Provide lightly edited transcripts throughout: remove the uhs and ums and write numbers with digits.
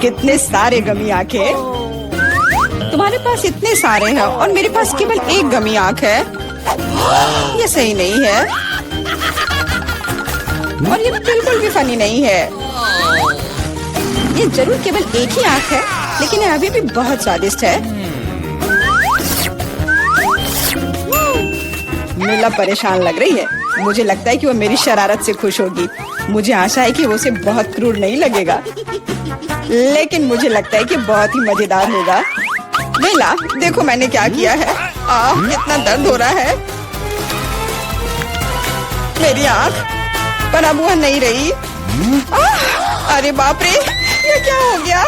कितने सारे गमी आंखें। तुम्हारे पास इतने सारे हैं और मेरे पास केवल एक गमी आंख है। ये सही नहीं है और ये बिल्कुल भी फनी नहीं है। ये जरूर केवल एक ही आंख है, लेकिन ये अभी भी बहुत स्वादिष्ट है। मीला परेशान लग रही है। मुझे लगता है कि वो मेरी शरारत से खुश होगी। मुझे आशा है कि वो उसे बहुत क्रूर नहीं लगेगा, लेकिन मुझे लगता है कि बहुत ही मजेदार होगा। मीला, देखो मैंने क्या किया है। कितना दर्द हो रहा है। मेरी आँख, पर अब वह नहीं रही। अरे बाप रे, ये क्या हो गया?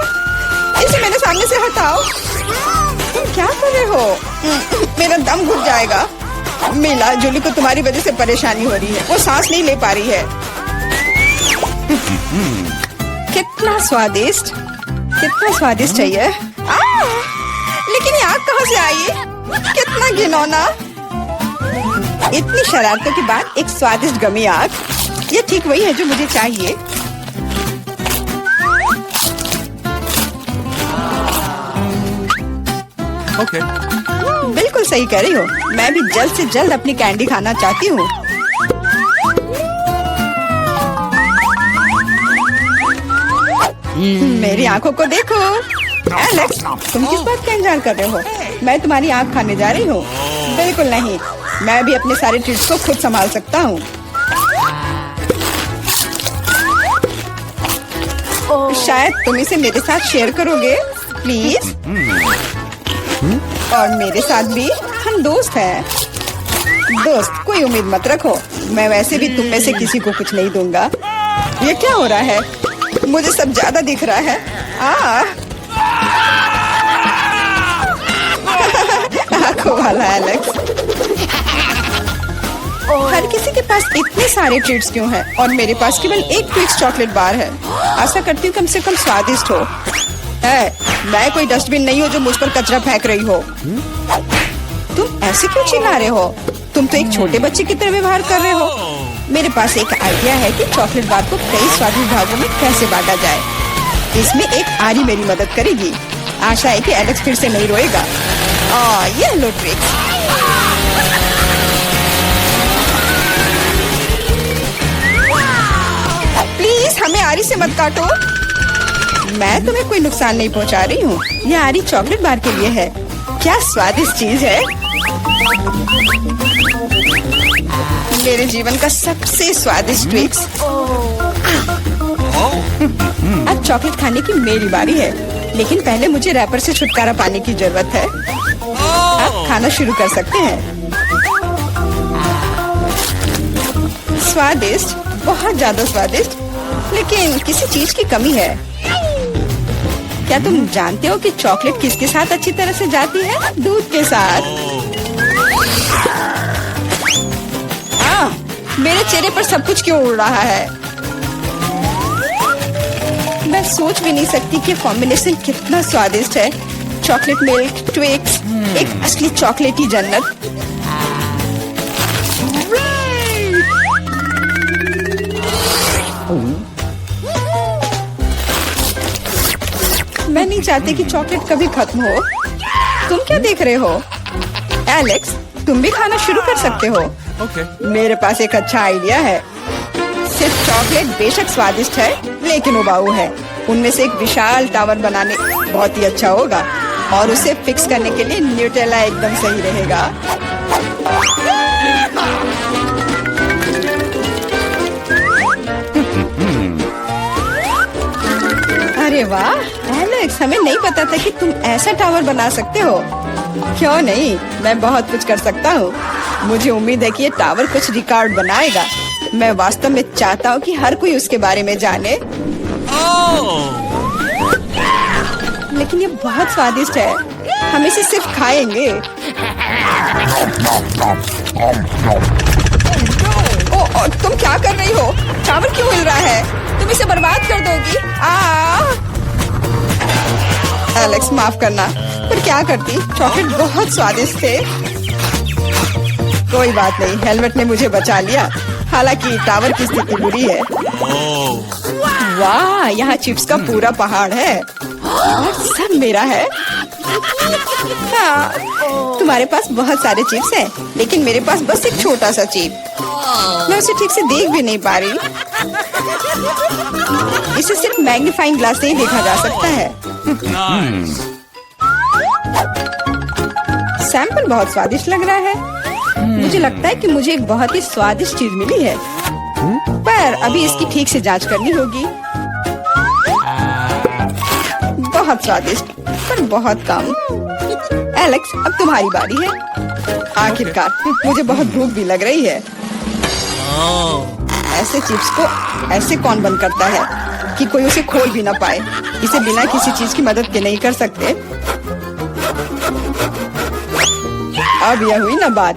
इसे मेरे सामने से हटाओ। तुम क्या कर रहे हो? मेरा दम घुट जाएगा। मीला, जूली को तुम्हारी वजह से परेशानी हो रही है। वो सांस नहीं ले पा रही है। कितना स्वादिष्ट, कितना स्वादिष्ट है ये। लेकिन ये आग कहाँ से आई? कितना घिनौना। इतनी शरारतों के बाद एक स्वादिष्ट गमी आग। ये ठीक वही है जो मुझे चाहिए। Okay. बिल्कुल सही कह रही हो। मैं भी जल्द से जल्द अपनी कैंडी खाना चाहती हूँ। मेरी आंखों को देखो। एलेक्स, तुम किस बात का इंतजार कर रहे हो? मैं तुम्हारी आंख खाने जा रही हूँ। बिल्कुल नहीं, मैं भी अपने सारे ट्रीट्स को खुद संभाल सकता हूँ। शायद तुम इसे मेरे साथ शेयर करोगे, प्लीज। और मेरे साथ भी, हम दोस्त हैं। दोस्त, कोई उम्मीद मत रखो। मैं वैसे भी तुम में से किसी को कुछ नहीं दूंगा। ये क्या हो रहा है? मुझे सब ज्यादा दिख रहा है। आंखों वाला एलेक्स। हर किसी के पास इतने सारे ट्रीट्स क्यों हैं और मेरे पास केवल एक ट्विक्स चॉकलेट बार है। आशा करती हूँ कम से कम स्वादिष्ट हो। मैं कोई डस्टबिन नहीं हूँ जो मुझ पर कचरा फेंक रही हो। तुम ऐसे क्यों चिल्ला रहे हो? तुम तो एक छोटे बच्चे की तरह व्यवहार कर रहे हो। मेरे पास एक आइडिया है कि चॉकलेट बार को कई स्वादिष्ट भागों में कैसे बांटा जाए। इसमें एक आरी मेरी मदद करेगी। आशा है कि एलेक्स फिर से नहीं रोएगा। ये लो ट्रिक्स। प्लीज हमें आरी से मत काटो। मैं तुम्हें कोई नुकसान नहीं पहुंचा रही हूँ। ये आरी चॉकलेट बार के लिए है। क्या स्वादिष्ट चीज है। मेरे जीवन का सबसे स्वादिष्ट ट्विक्स। अब चॉकलेट खाने की मेरी बारी है, लेकिन पहले मुझे रैपर से छुटकारा पाने की जरूरत है। आप खाना शुरू कर सकते हैं। स्वादिष्ट, बहुत ज्यादा स्वादिष्ट, लेकिन किसी चीज की कमी है। क्या तुम जानते हो कि चॉकलेट किसके साथ अच्छी तरह से जाती है? दूध के साथ। मेरे चेहरे पर सब कुछ क्यों उड़ रहा है? मैं सोच भी नहीं सकती कि कॉम्बिनेशन कितना स्वादिष्ट है। चॉकलेट मिल्क, ट्विक्स, एक असली चॉकलेटी जन्नत। मैं नहीं चाहती कि चॉकलेट कभी खत्म हो। तुम क्या देख रहे हो? एलेक्स, तुम भी खाना शुरू कर सकते हो। Okay. मेरे पास एक अच्छा आइडिया है। सिर्फ चॉकलेट बेशक स्वादिष्ट है, लेकिन उबाऊ है। उनमें से एक विशाल टावर बनाने बहुत ही अच्छा होगा, और उसे फिक्स करने के लिए न्यूटेला एकदम सही रहेगा। अरे वाह एलेक्स, हमें नहीं पता था कि तुम ऐसा टावर बना सकते हो। क्यों नहीं, मैं बहुत कुछ कर सकता हूँ। मुझे उम्मीद है कि ये टावर कुछ रिकॉर्ड बनाएगा। मैं वास्तव में चाहता हूँ कि हर कोई उसके बारे में जाने। लेकिन ये बहुत स्वादिष्ट है। हम इसे सिर्फ खाएंगे। तुम क्या कर रही हो? टावर क्यों हिल रहा है? तुम इसे बर्बाद कर दोगी। एलेक्स, माफ करना, पर क्या करती? चॉकलेट बहुत स्वादिष्ट थे। कोई बात नहीं, हेलमेट ने मुझे बचा लिया। हालांकि टावर की स्थिति बुरी है। वाह, यहाँ चिप्स का पूरा पहाड़ है और सब मेरा है। हाँ, तुम्हारे पास बहुत सारे चिप्स हैं, लेकिन मेरे पास बस एक छोटा सा चिप। मैं उसे ठीक से देख भी नहीं पा रही। इसे सिर्फ मैग्नीफाइंग ग्लास से ही देखा जा सकता है। सैंपल बहुत स्वादिष्ट लग रहा है। मुझे लगता है कि मुझे एक बहुत ही स्वादिष्ट चीज मिली है, पर अभी इसकी ठीक से जांच करनी होगी। बहुत स्वादिष्ट, पर बहुत कम। एलेक्स, अब तुम्हारी बारी है। आखिरकार मुझे बहुत भूख भी लग रही है। ऐसे चिप्स को ऐसे कौन बंद करता है कि कोई उसे खोल भी ना पाए। इसे बिना किसी चीज की मदद के नहीं कर सकते। अब यह हुई ना बात।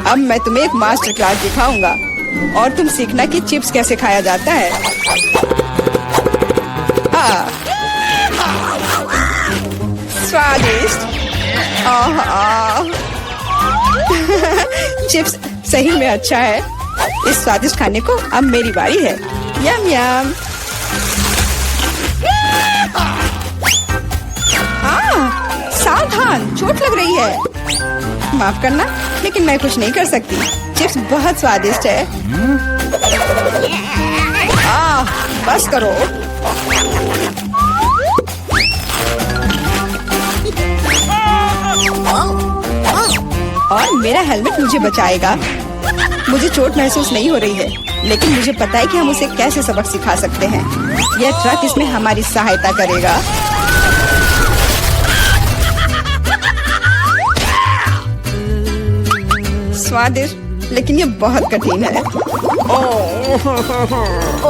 अब मैं तुम्हें एक मास्टर क्लास दिखाऊंगा और तुम सीखना कि चिप्स कैसे खाया जाता है। स्वादिष्ट। चिप्स सही में अच्छा है। इस स्वादिष्ट खाने को अब मेरी बारी है। यम यम। सावधान, चोट लग रही है। माफ करना, लेकिन मैं कुछ नहीं कर सकती। चिप्स बहुत स्वादिष्ट है। बस करो। और मेरा हेलमेट मुझे बचाएगा। मुझे चोट महसूस नहीं हो रही है, लेकिन मुझे पता है कि हम उसे कैसे सबक सिखा सकते हैं। यह ट्रक इसमें हमारी सहायता करेगा। स्वादिष्ट, लेकिन ये बहुत कठिन है।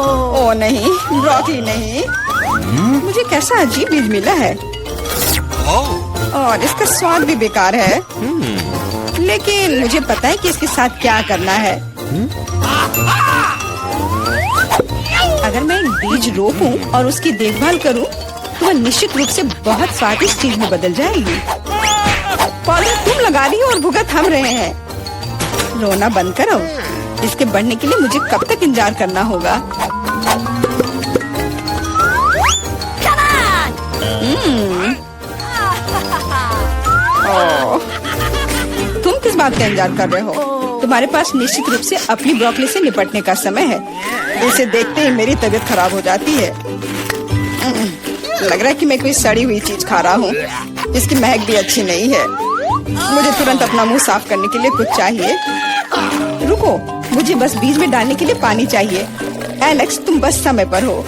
ओह नहीं, ब्रोकली नहीं। मुझे कैसा अजीब बीज मिला है और इसका स्वाद भी बेकार है। लेकिन मुझे पता है कि इसके साथ क्या करना है। अगर मैं एक बीज रोपूं और उसकी देखभाल करूं, तो वह निश्चित रूप से बहुत स्वादिष्ट चीज में बदल जाएगी। पौधे तुम लगा रही हो और भुगत हम रहे हैं। रोना बंद करो। इसके बढ़ने के लिए मुझे कब तक इंतजार करना होगा? तुम किस बात का इंतजार कर रहे हो? तुम्हारे पास निश्चित रूप से अपनी ब्रोकली से निपटने का समय है। इसे देखते ही मेरी तबीयत खराब हो जाती है। लग रहा है कि मैं कोई सड़ी हुई चीज खा रहा हूँ। इसकी महक भी अच्छी नहीं है। मुझे तुरंत अपना मुंह साफ करने के लिए कुछ चाहिए। रुको, मुझे बस बीज में डालने के लिए पानी चाहिए। एलेक्स, तुम बस समय पर हो।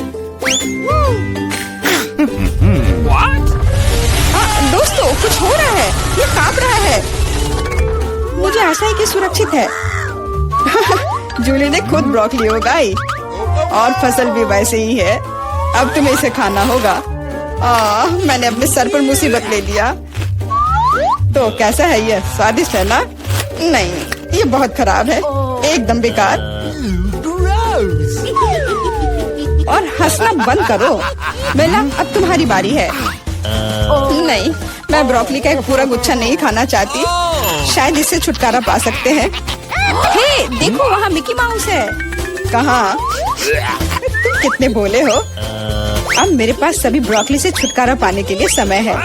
दोस्तों, कुछ हो रहा है। ये कांप रहा है। मुझे आशा है कि सुरक्षित है। जूली ने खुद ब्रोकली उगाई और फसल भी वैसे ही है। अब तुम्हें इसे खाना होगा। मैंने अपने सर पर मुसीबत ले लिया। तो कैसा है ये? स्वादिष्ट है ना? नहीं, ये बहुत खराब है, एकदम बेकार। और हंसना बंद करो। बेला, अब तुम्हारी बारी है। नहीं, मैं ब्रोकली का एक पूरा गुच्छा नहीं खाना चाहती। शायद इससे छुटकारा पा सकते हैं। हे, देखो वहाँ मिकी माउस है। कहाँ? तुम कितने भोले हो। अब मेरे पास सभी ब्रोकली से छुटकारा पाने के लिए समय है।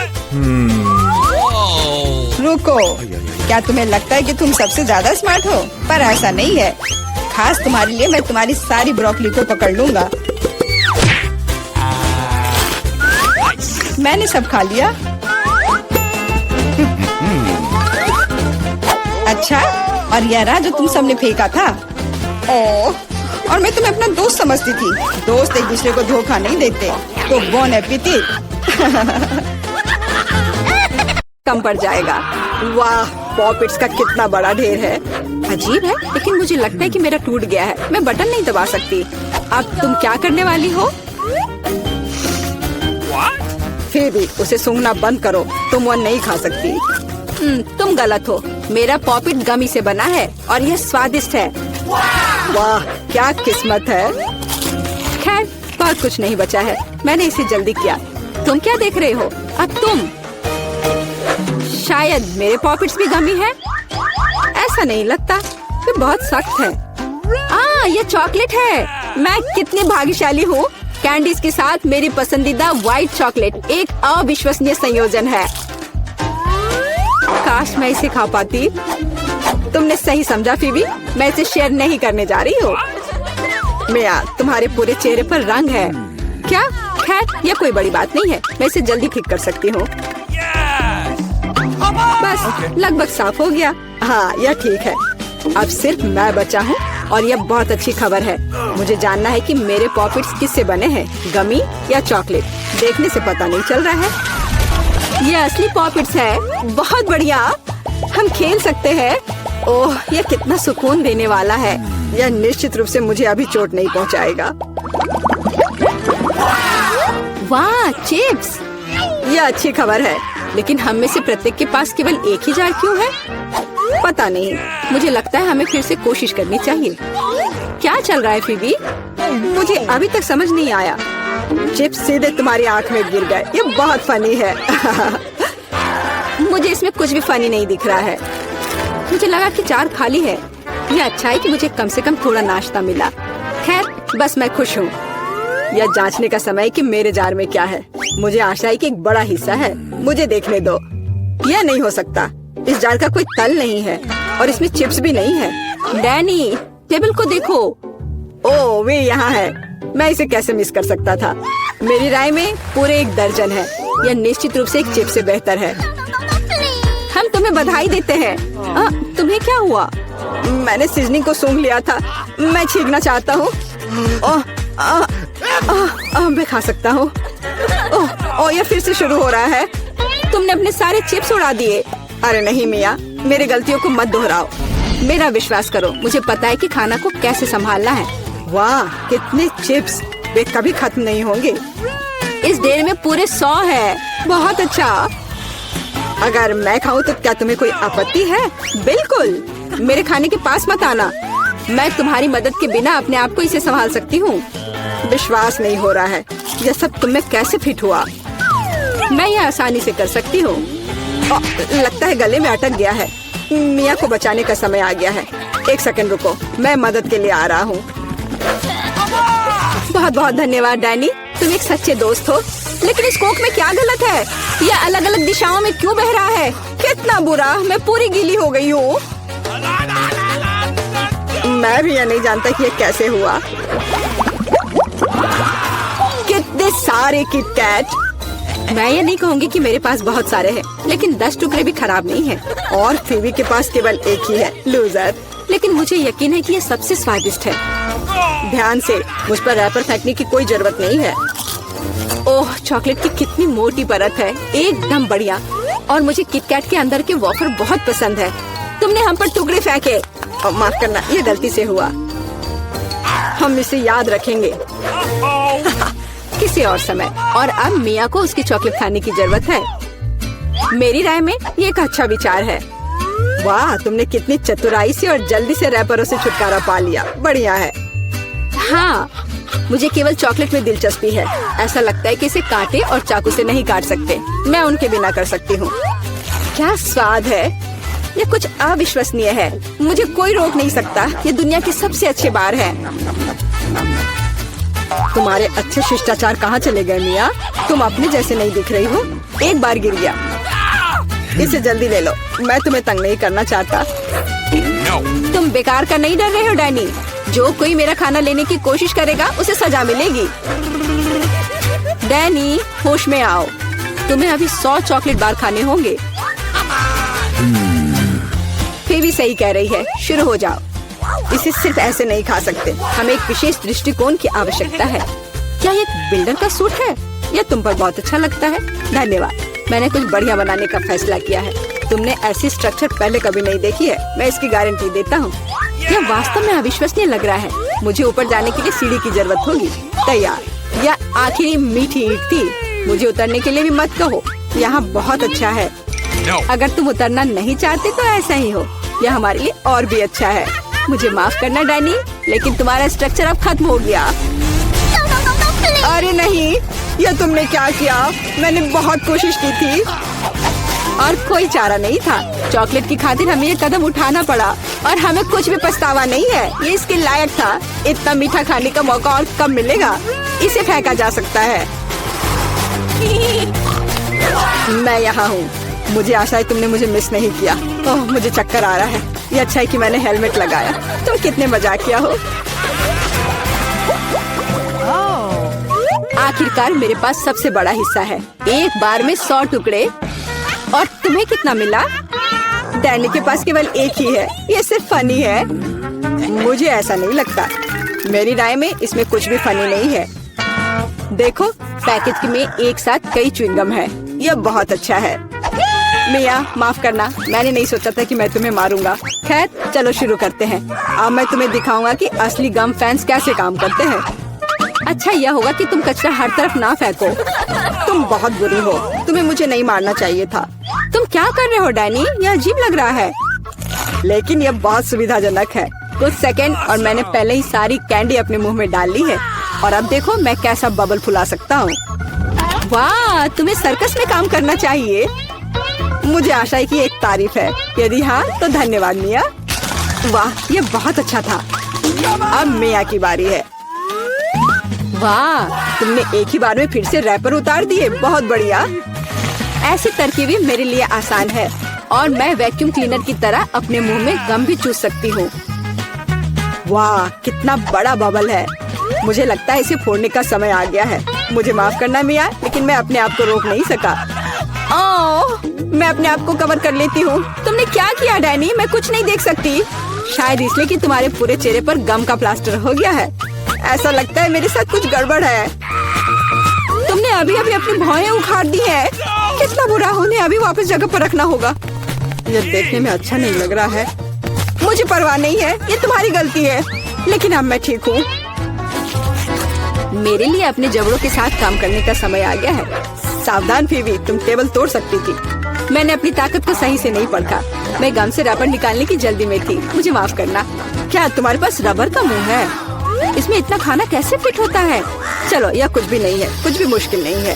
रुको, क्या तुम्हें लगता है कि तुम सबसे ज्यादा स्मार्ट हो? पर ऐसा नहीं है। खास तुम्हारे लिए मैं तुम्हारी सारी ब्रोकली को पकड़ लूंगा। मैंने सब खा लिया। अच्छा, और यह रहा जो तुम सबने फेंका था। ओह, और मैं तुम्हें अपना दोस्त समझती थी। दोस्त एक दूसरे को धोखा नहीं देते। तो बोन एपेटिट। कम पड़ जाएगा। वाह, पॉपिट्स का कितना बड़ा ढेर है। अजीब है, लेकिन मुझे लगता है कि मेरा टूट गया है। मैं बटन नहीं दबा सकती। अब तुम क्या करने वाली हो? फिर भी उसे सूंघना बंद करो। तुम वो नहीं खा सकती। तुम गलत हो। मेरा पॉपिट गमी से बना है और यह स्वादिष्ट है। वाह, क्या किस्मत है। खैर, बहुत कुछ नहीं बचा है। मैंने इसे जल्दी किया। तुम क्या देख रहे हो? अब तुम। शायद मेरे पॉपिट्स भी गमी है। ऐसा नहीं लगता। ये बहुत सख्त है। ये चॉकलेट है। मैं कितनी भाग्यशाली हूँ। कैंडीज के साथ मेरी पसंदीदा व्हाइट चॉकलेट एक अविश्वसनीय संयोजन है। काश मैं इसे खा पाती। तुमने सही समझा फीबी, मैं इसे शेयर नहीं करने जा रही हूँ। मिया, तुम्हारे पूरे चेहरे पर रंग है। क्या? खैर, यह कोई बड़ी बात नहीं है, मैं इसे जल्दी ठीक कर सकती हूँ। बस लगभग साफ हो गया। हाँ, यह ठीक है। अब सिर्फ मैं बचा हूँ और यह बहुत अच्छी खबर है। मुझे जानना है कि मेरे पॉकेट्स किससे बने हैं, गमी या चॉकलेट। देखने से पता नहीं चल रहा है। ये असली पॉकेट्स है। बहुत बढ़िया, हम खेल सकते हैं। ओह, यह कितना सुकून देने वाला है। यह निश्चित रूप से मुझे अभी चोट नहीं पहुंचाएगा। वाह, चिप्स! यह अच्छी खबर है, लेकिन हम में से प्रत्येक के पास केवल एक ही जार क्यों है? पता नहीं, मुझे लगता है हमें फिर से कोशिश करनी चाहिए। क्या चल रहा है फीबी? मुझे अभी तक समझ नहीं आया। चिप्स सीधे तुम्हारी आंख में गिर गए। ये बहुत फनी है। मुझे इसमें कुछ भी फनी नहीं दिख रहा है। मुझे लगा कि जार खाली है। यह अच्छा है कि मुझे कम से कम थोड़ा नाश्ता मिला। खैर, बस मैं खुश हूँ। यह जांचने का समय कि मेरे जार में क्या है। मुझे आशा है कि एक बड़ा हिस्सा है। मुझे देखने दो। यह नहीं हो सकता। इस जार का कोई तल नहीं है और इसमें चिप्स भी नहीं है। डैनी, टेबल को देखो। ओह, वे यहाँ है। मैं इसे कैसे मिस कर सकता था? मेरी राय में पूरे 1 दर्जन है। यह निश्चित रूप से एक चिप्स से बेहतर है। हम तुम्हें बधाई देते हैं। तुम्हें क्या हुआ? मैंने सीजनिंग को सूंघ लिया था। मैं छींकना चाहता हूँ। मैं खा सकता हूँ। यह फिर से शुरू हो रहा है। तुमने अपने सारे चिप्स उड़ा दिए। अरे नहीं मिया, मेरी गलतियों को मत दोहराओ। मेरा विश्वास करो, मुझे पता है कि खाना को कैसे संभालना है। वाह, कितने चिप्स! वे कभी खत्म नहीं होंगे। इस ढेर में पूरे 100 है। बहुत अच्छा। अगर मैं खाऊं तो क्या तुम्हें कोई आपत्ति है? बिल्कुल। मेरे खाने के पास मत आना। मैं तुम्हारी मदद के बिना अपने आप को इसे संभाल सकती हूँ। विश्वास नहीं हो रहा है, यह सब तुम में कैसे फिट हुआ? मैं यह आसानी से कर सकती हूँ। लगता है गले में अटक गया है। मिया को बचाने का समय आ गया है। 1 सेकंड रुको, मैं मदद के लिए आ रहा हूँ। बहुत बहुत धन्यवाद डैनी, तुम एक सच्चे दोस्त हो। लेकिन इस कोक में क्या गलत है? यह अलग अलग दिशाओं में क्यों बह रहा है? कितना बुरा, मैं पूरी गीली हो गई हूँ। मैं भी यह नहीं जानता कि यह कैसे हुआ। कितने सारे किटकैट! मैं ये नहीं कहूँगी कि मेरे पास बहुत सारे हैं, लेकिन 10 टुकड़े भी खराब नहीं हैं। और फीबी के पास केवल एक ही है, लूजर। लेकिन मुझे यकीन है कि ये सबसे स्वादिष्ट है। ध्यान से, मुझ पर रैपर फेंकने की कोई जरूरत नहीं है। ओह, चॉकलेट की कितनी मोटी परत है, एकदम बढ़िया। और मुझे किटकैट के अंदर के वॉफर बहुत पसंद है। तुमने हम पर टुकड़े फेंके। माफ करना, ये गलती से हुआ। हम इसे याद रखेंगे किसी और समय। और अब मिया को उसकी चॉकलेट खाने की जरूरत है। मेरी राय में ये एक अच्छा विचार है। वाह, तुमने कितनी चतुराई से और जल्दी से रैपरों से छुटकारा पा लिया। बढ़िया है। हाँ, मुझे केवल चॉकलेट में दिलचस्पी है। ऐसा लगता है कि इसे कांटे और चाकू से नहीं काट सकते। मैं उनके बिना कर सकती हूँ। क्या स्वाद है! ये कुछ अविश्वसनीय है। मुझे कोई रोक नहीं सकता। ये दुनिया के सबसे अच्छे बार है। तुम्हारे अच्छे शिष्टाचार कहाँ चले गए मिया? तुम अपने जैसे नहीं दिख रही हो। एक बार गिर गया। इसे जल्दी ले लो, मैं तुम्हें तंग नहीं करना चाहता। तुम बेकार का नहीं डर रहे हो डैनी? जो कोई मेरा खाना लेने की कोशिश करेगा उसे सजा मिलेगी। डैनी, होश में आओ। तुम्हें अभी 100 चॉकलेट बार खाने होंगे। फीबी सही कह रही है, शुरू हो जाओ। इसे सिर्फ ऐसे नहीं खा सकते, हमें एक विशेष दृष्टिकोण की आवश्यकता है। क्या ये बिल्डर का सूट है? यह तुम पर बहुत अच्छा लगता है। धन्यवाद, मैंने कुछ बढ़िया बनाने का फैसला किया है। तुमने ऐसी स्ट्रक्चर पहले कभी नहीं देखी है, मैं इसकी गारंटी देता हूँ। यह वास्तव में अविश्वसनीय लग रहा है। मुझे ऊपर जाने के लिए सीढ़ी की जरूरत होगी। तैयार। यह आखिरी मीठी ईंट थी। मुझे उतरने के लिए भी मत कहो। यहाँ बहुत अच्छा है। अगर तुम उतरना नहीं चाहते तो ऐसा ही हो। यह हमारे लिए और भी अच्छा है। मुझे माफ करना डैनी, लेकिन तुम्हारा स्ट्रक्चर अब खत्म हो गया। अरे नहीं, यह तुमने क्या किया? मैंने बहुत कोशिश की थी। और कोई चारा नहीं था। चॉकलेट की खातिर हमें ये कदम उठाना पड़ा और हमें कुछ भी पछतावा नहीं है। ये इसके लायक था। इतना मीठा खाने का मौका और कब मिलेगा? इसे फेंका जा सकता है। मैं यहाँ हूँ। मुझे आशा है तुमने मुझे मिस नहीं किया। ओह, मुझे चक्कर आ रहा है। ये अच्छा है कि मैंने हेलमेट लगाया। तुम कितने मजाकिया हो। आखिरकार मेरे पास सबसे बड़ा हिस्सा है। एक बार में 100 टुकड़े। और तुम्हें कितना मिला? डैनी के पास केवल एक ही है। ये सिर्फ फनी है। मुझे ऐसा नहीं लगता। मेरी राय में इसमें कुछ भी फनी नहीं है। देखो, पैकेज में एक साथ कई च्युइंगम है। यह बहुत अच्छा है। मिया, माफ करना, मैंने नहीं सोचा था कि मैं तुम्हें मारूंगा। खैर, चलो शुरू करते हैं। अब मैं तुम्हें दिखाऊंगा कि असली गम फैंस कैसे काम करते हैं। अच्छा यह होगा कि तुम कचरा हर तरफ ना फेंको। तुम बहुत बुरी हो। तुम्हें मुझे नहीं मारना चाहिए था। तुम क्या कर रहे हो डैनी? यह अजीब लग रहा है। लेकिन यह बहुत सुविधाजनक है। कुछ सेकंड और मैंने पहले ही सारी कैंडी अपने मुंह में डाल ली है। और अब देखो मैं कैसा बबल फुला सकता हूँ। वाह, तुम्हें सर्कस में काम करना चाहिए। मुझे आशा है कि एक तारीफ है। यदि हाँ तो धन्यवाद मिया। वाह, यह बहुत अच्छा था। अब मिया की बारी है। वाह, तुमने एक ही बार में फिर से रैपर उतार दिए। बहुत बढ़िया। ऐसी तरकीबें मेरे लिए आसान है और मैं वैक्यूम क्लीनर की तरह अपने मुंह में गम भी चूस सकती हूँ। वाह, कितना बड़ा बबल है। मुझे लगता है इसे फोड़ने का समय आ गया है। मुझे माफ करना मिया, लेकिन मैं अपने आप को रोक नहीं सका। ओह, मैं अपने आप को कवर कर लेती हूँ। तुमने क्या किया डैनी? मैं कुछ नहीं देख सकती। शायद इसलिए कि तुम्हारे पूरे चेहरे पर गम का प्लास्टर हो गया है। ऐसा लगता है मेरे साथ कुछ गड़बड़ है। तुमने अभी अभी अपनी भौहें उखाड़ दी है। कितना बुरा। उन्हें अभी वापस जगह पर रखना होगा। यह देखने में अच्छा नहीं लग रहा है। मुझे परवाह नहीं है, ये तुम्हारी गलती है। लेकिन अब मैं ठीक हूँ। मेरे लिए अपने जबड़ों के साथ काम करने का समय आ गया है। सावधान फीवी, तुम टेबल तोड़ सकती थी। मैंने अपनी ताकत को सही से नहीं परखा। मैं गम से रबर निकालने की जल्दी में थी। मुझे माफ करना। क्या तुम्हारे पास रबर का मुंह है? इसमें इतना खाना कैसे फिट होता है? चलो, यह कुछ भी नहीं है। कुछ भी मुश्किल नहीं है।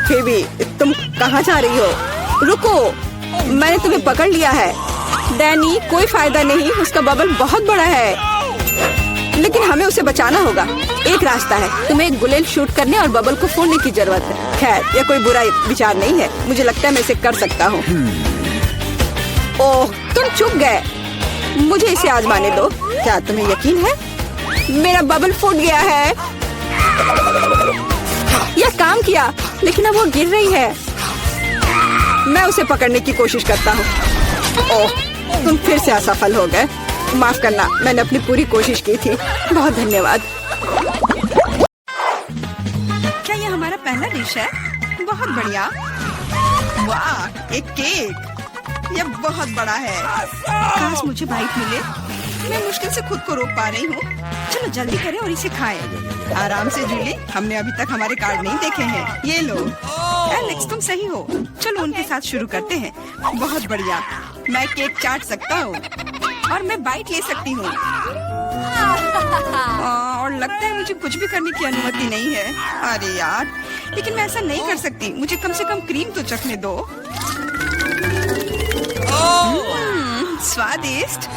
फीवी, तुम कहाँ जा रही हो? रुको, मैंने तुम्हें पकड़ लिया है। डैनी, कोई फायदा नहीं। उसका बबल बहुत बड़ा है, लेकिन हमें उसे बचाना होगा। एक रास्ता है। तुम्हें एक गुलेल शूट करने और बबल को फोड़ने की जरूरत है। खैर, यह कोई बुरा विचार नहीं है। मुझे लगता है मैं इसे कर सकता हूँ। ओह, तुम चुप गए। मुझे इसे आजमाने दो। क्या तुम्हें यकीन है? मेरा बबल फूट गया है। यह काम किया, लेकिन अब वो गिर रही है। मैं उसे पकड़ने की कोशिश करता हूँ। ओह, तुम फिर से असफल हो गए। माफ करना, मैंने अपनी पूरी कोशिश की थी। बहुत धन्यवाद। क्या ये हमारा पहला डिश है? बहुत बढ़िया। वाह, एक केक। यह बहुत बड़ा है। काश मुझे बाइट मिले। मैं मुश्किल से खुद को रोक पा रही हूँ। चलो जल्दी करें और इसे खाएं। आराम से जूली, हमने अभी तक हमारे कार्ड नहीं देखे हैं। ये लो। एलेक्स, तुम सही हो। चलो उनके साथ शुरू करते हैं। बहुत बढ़िया। मैं केक चाट सकता हूँ और मैं बाइट ले सकती हूँ। और लगता है मुझे कुछ भी करने की अनुमति नहीं है। अरे यार, लेकिन मैं ऐसा नहीं कर सकती। मुझे कम से कम क्रीम तो चखने दो। स्वादिष्ट।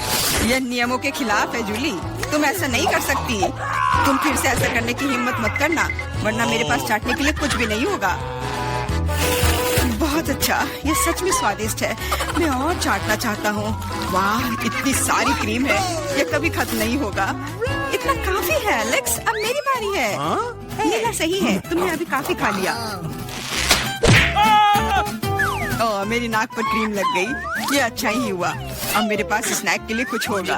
यह नियमों के खिलाफ है जूली। तुम ऐसा नहीं कर सकती। तुम फिर से ऐसा करने की हिम्मत मत करना, वरना मेरे पास चाटने के लिए कुछ भी नहीं होगा। बहुत अच्छा, ये सच में स्वादिष्ट है। मैं और चाटना चाहता हूँ। वाह, इतनी सारी क्रीम है। यह कभी खत्म नहीं होगा। इतना काफी है एलेक्स। अब मेरी बारी है। ये ना सही है, तुमने अभी काफी खा लिया। ओह, मेरी नाक पर क्रीम लग गई। ये अच्छा ही हुआ। अब मेरे पास स्नैक के लिए कुछ होगा।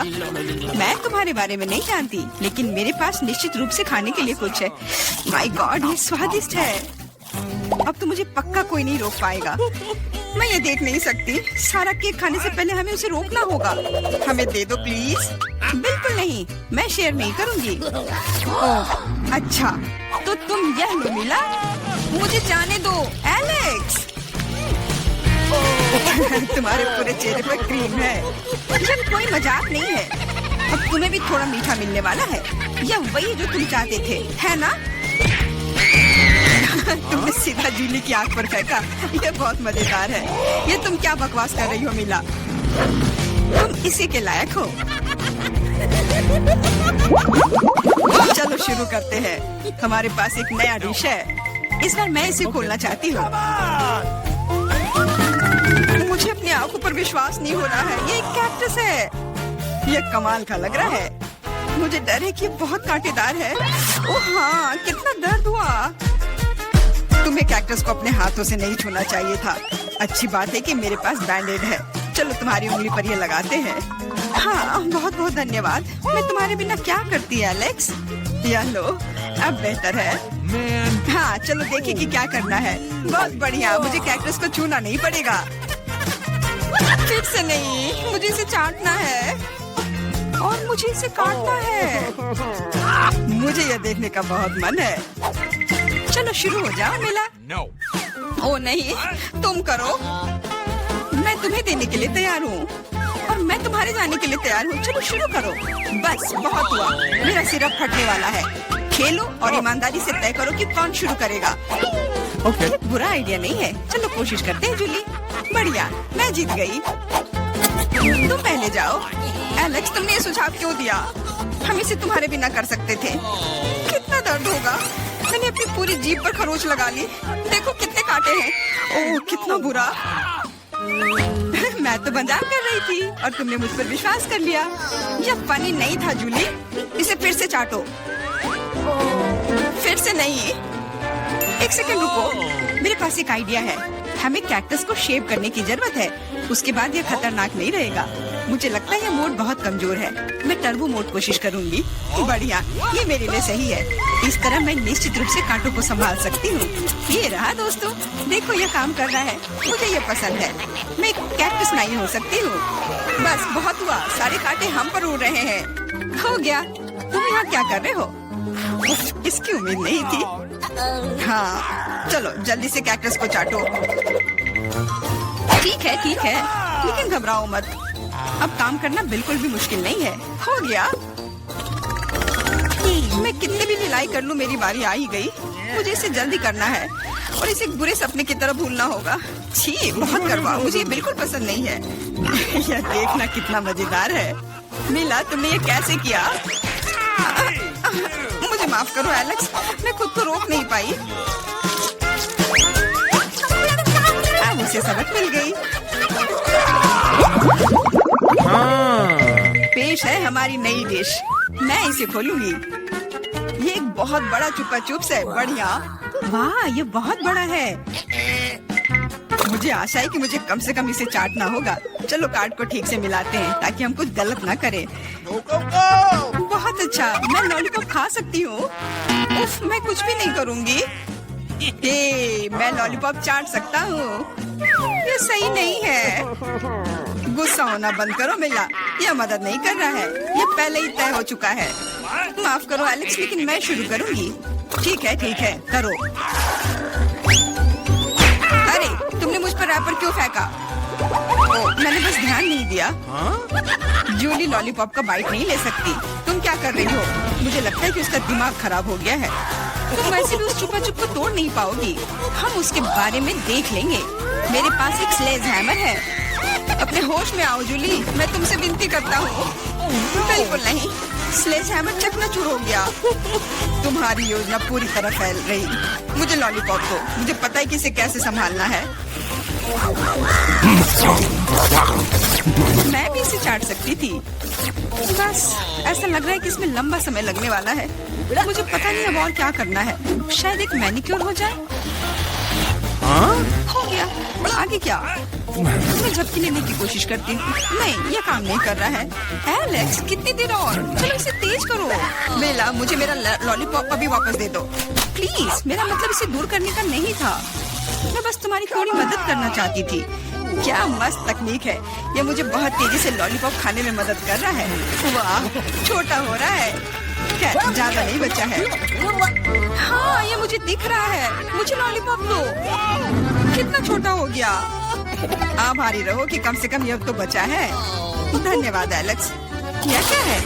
मैं तुम्हारे बारे में नहीं जानती, लेकिन मेरे पास निश्चित रूप से खाने के लिए कुछ है। माय गॉड, ये स्वादिष्ट है। अब तो मुझे पक्का कोई नहीं रोक पाएगा। मैं ये देख नहीं सकती। सारा केक खाने से पहले हमें उसे रोकना होगा। हमें दे दो प्लीज। बिल्कुल नहीं, मैं शेयर नहीं करूंगी। ओह, अच्छा, तो तुम यह लो मिला। मुझे जाने दो एलेक्स। तुम्हारे पूरे चेहरे पर क्रीम है। ये कोई मजाक नहीं है। अब तुम्हें भी थोड़ा मीठा मिलने वाला है। यह वही जो तुम चाहते थे, है ना? तुमने सीधा जूली की आंख पर फेंका। ये बहुत मजेदार है। ये तुम क्या बकवास कर रही हो मिला? तुम इसी के लायक हो। चलो शुरू करते हैं। हमारे पास एक नया डिश है। इस बार मैं इसे खोलना चाहती हूँ। मुझे अपनी आंखों पर विश्वास नहीं हो रहा है। ये एक कैक्टस है। ये कमाल का लग रहा है। मुझे डर है कि ये बहुत कांटेदार है। ओह हाँ, कितना दर्द हुआ। तुम्हें कैक्टस को अपने हाथों से नहीं छूना चाहिए था। अच्छी बात है कि मेरे पास बैंडेड है। चलो तुम्हारी उंगली पर ये लगाते हैं। हाँ, बहुत बहुत धन्यवाद। मैं तुम्हारे बिना क्या करती है एलेक्स? या लो, अब बेहतर है। हाँ, चलो देखिए कि क्या करना है। बहुत बढ़िया, मुझे कैक्टस को छूना नहीं पड़ेगा। फिर से नहीं, मुझे इसे चाटना है और मुझे इसे काटना है। मुझे यह देखने का बहुत मन है। चलो शुरू हो जाओ मिला। ओ नहीं, तुम करो। मैं तुम्हें देने के लिए तैयार हूँ और मैं तुम्हारे जाने के लिए तैयार हूँ। चलो शुरू करो। बस बहुत हुआ, मेरा सिर अब फटने वाला है। खेलो और ईमानदारी से तय करो कि कौन शुरू करेगा। ओके। बुरा आइडिया नहीं है। चलो कोशिश करते हैं जूली। बढ़िया, मैं जीत गई। तुम पहले जाओ। एलेक्स, तुमने ये सुझाव क्यों दिया? हम इसे तुम्हारे बिना कर सकते थे। कितना दर्द होगा। मैंने अपनी पूरी जीभ पर खरोच लगा ली। देखो कितने कांटे हैं। ओह कितना बुरा। मैं तो मजाक कर रही थी और तुमने मुझ पर विश्वास कर लिया। यह फनी नहीं था जूली। इसे फिर से चाटो। फिर से नहीं। एक सेकंड रुको, मेरे पास एक आइडिया है। हमें कैक्टस को शेप करने की जरूरत है। उसके बाद यह खतरनाक नहीं रहेगा। मुझे लगता है यह मोड बहुत कमजोर है। मैं टर्बो मोड कोशिश करूंगी। बढ़िया, ये मेरे लिए सही है। इस तरह मैं निश्चित रूप से कांटों को संभाल सकती हूँ। ये रहा दोस्तों, देखो यह काम कर रहा है। मुझे ये पसंद है। मैं एक कैक्टस नहीं हो सकती हूँ। बस बहुत हुआ, सारे कांटे हम पर उड़ रहे हैं। हो गया। तुम यहाँ क्या कर रहे हो? इसकी उम्मीद नहीं थी। हाँ, चलो जल्दी से कैक्टस को चाटो। ठीक है, लेकिन घबराओ मत। अब काम करना बिल्कुल भी मुश्किल नहीं है। हो गया। मैं कितने भी ढिलाई कर लूं, मेरी बारी आ ही गई। मुझे इसे जल्दी करना है और इसे एक बुरे सपने की तरह भूलना होगा। छी, बहुत करवा। मुझे ये बिल्कुल पसंद नहीं है। यह देखना कितना मजेदार है। मिला, तुमने ये कैसे किया? मुझे माफ करो एलेक्स, मैं खुद को रोक नहीं पाई। अब उसे सबक मिल गई। पेश है हमारी नई डिश। मैं इसे खोलूंगी। ये एक बहुत बड़ा चुपा चुप्स है। बढ़िया। वाह, ये बहुत बड़ा है। मुझे आशा है कि मुझे कम से कम इसे चाटना होगा। चलो कार्ड को ठीक से मिलाते हैं ताकि हम कुछ गलत ना करें। बहुत अच्छा, मैं लॉलीपॉप खा सकती हूँ। उफ, मैं कुछ भी नहीं करूँगी। मैं लॉलीपॉप चाट सकता हूँ। ये सही नहीं है। गुस्सा होना बंद करो मिला। यह मदद नहीं कर रहा है। ये पहले ही तय हो चुका है। माफ करो एलेक्स, लेकिन मैं शुरू करूँगी। ठीक है, करो। अरे, तुमने मुझ पर रैपर क्यों फेंका? मैंने बस ध्यान नहीं दिया। जूली लॉलीपॉप का बाइट नहीं ले सकती। तुम क्या कर रही हो? मुझे लगता है कि उसका दिमाग खराब हो गया है। तुम वैसे भी उस चुपा चुप को तोड़ नहीं पाओगी। हम उसके बारे में देख लेंगे। मेरे पास एक स्लेज हैमर है। अपने होश में आओ जूली, मैं तुमसे विनती करता हूँ। बिल्कुल नहीं, स्लेज हैमर चकनाचूर हो गया। तुम्हारी योजना पूरी तरह फैल रही। मुझे लॉलीपॉप दो। मुझे पता है कि इसे कैसे संभालना है। मैं भी इसे चाट सकती थी। बस ऐसा लग रहा है कि इसमें लंबा समय लगने वाला है। मुझे पता नहीं अब और क्या करना है। शायद एक मैनिक्योर हो जाए। हो गया। आगे क्या? मैं झपकी लेने की कोशिश करती हूँ। नहीं, ये काम नहीं कर रहा है। एलेक्स, कितनी देर और? चलो इसे तेज करो। बेला, मुझे मेरा लॉलीपॉप अभी वापस दे दो प्लीज। मेरा मतलब इसे दूर करने का नहीं था। मैं बस तुम्हारी थोड़ी मदद करना चाहती थी। क्या मस्त तकनीक है। ये मुझे बहुत तेजी से लॉलीपॉप खाने में मदद कर रहा है। वाह, छोटा हो रहा है। क्या ज्यादा नहीं बचा है? हाँ, ये मुझे दिख रहा है। मुझे लॉलीपॉप दो। कितना छोटा हो गया। आभारी रहो कि कम से कम ये तो बचा है। धन्यवाद एलेक्स। यह क्या है?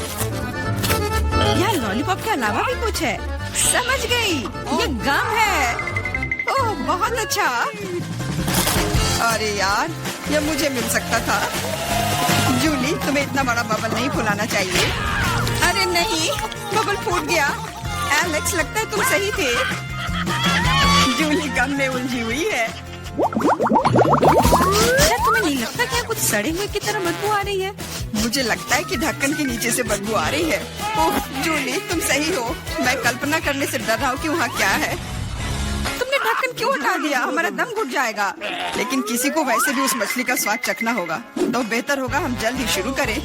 यह लॉलीपॉप के अलावा भी कुछ है। समझ गई, ये गम है। ओह बहुत अच्छा। अरे यार, ये मुझे मिल सकता था। जूली, तुम्हें इतना बड़ा बबल नहीं फुलाना चाहिए। अरे नहीं, बबल फूट गया। एलेक्स, लगता है तुम सही थे। जूली गम में उलझी हुई है। क्या तुम्हें नहीं लगता कि कुछ सड़े हुए की तरह बदबू आ रही है? मुझे लगता है कि ढक्कन के नीचे से बदबू आ रही है। ओह जूली, तुम सही हो। मैं कल्पना करने से डर रहा हूँ कि वहाँ क्या है। तुमने ढक्कन क्यों हटा दिया? हमारा दम घुट जाएगा। लेकिन किसी को वैसे भी उस मछली का स्वाद चखना होगा, तो बेहतर होगा हम जल्द ही शुरू करें।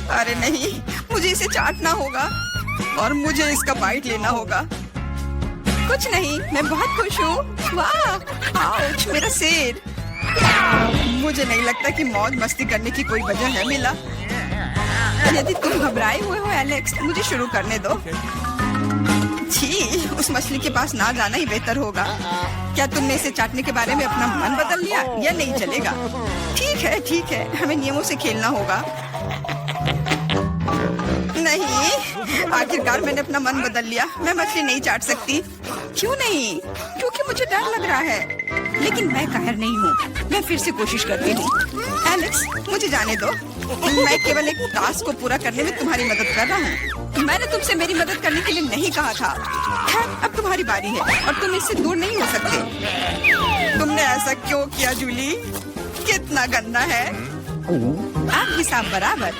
अरे नहीं, मुझे इसे चाटना होगा और मुझे इसका बाइट लेना होगा। कुछ नहीं, मैं बहुत खुश हूँ। वाह, आउच, मेरा सिर। मुझे नहीं लगता कि मौज मस्ती करने की कोई वजह है मिला। यदि तुम घबराए हुए हो एलेक्स, मुझे शुरू करने दो। छी, उस मछली के पास ना जाना ही बेहतर होगा। क्या तुमने इसे चाटने के बारे में अपना मन बदल लिया? यह नहीं चलेगा। ठीक है, हमें नियमों से खेलना होगा। नहीं, आखिरकार मैंने अपना मन बदल लिया। मैं मछली नहीं चाट सकती। क्यों नहीं? क्योंकि मुझे डर लग रहा है। लेकिन मैं कायर नहीं हूँ। मैं फिर से कोशिश करती हूँ। एलेक्स, मुझे जाने दो। मैं केवल एक टास्क को पूरा करने में तुम्हारी मदद कर रहा हूँ। मैंने तुमसे मेरी मदद करने के लिए नहीं कहा था। खैर, अब तुम्हारी बारी है और तुम इससे दूर नहीं हो सकते। तुमने ऐसा क्यों किया जूली? कितना गंदा है। आप हिसाब बराबर।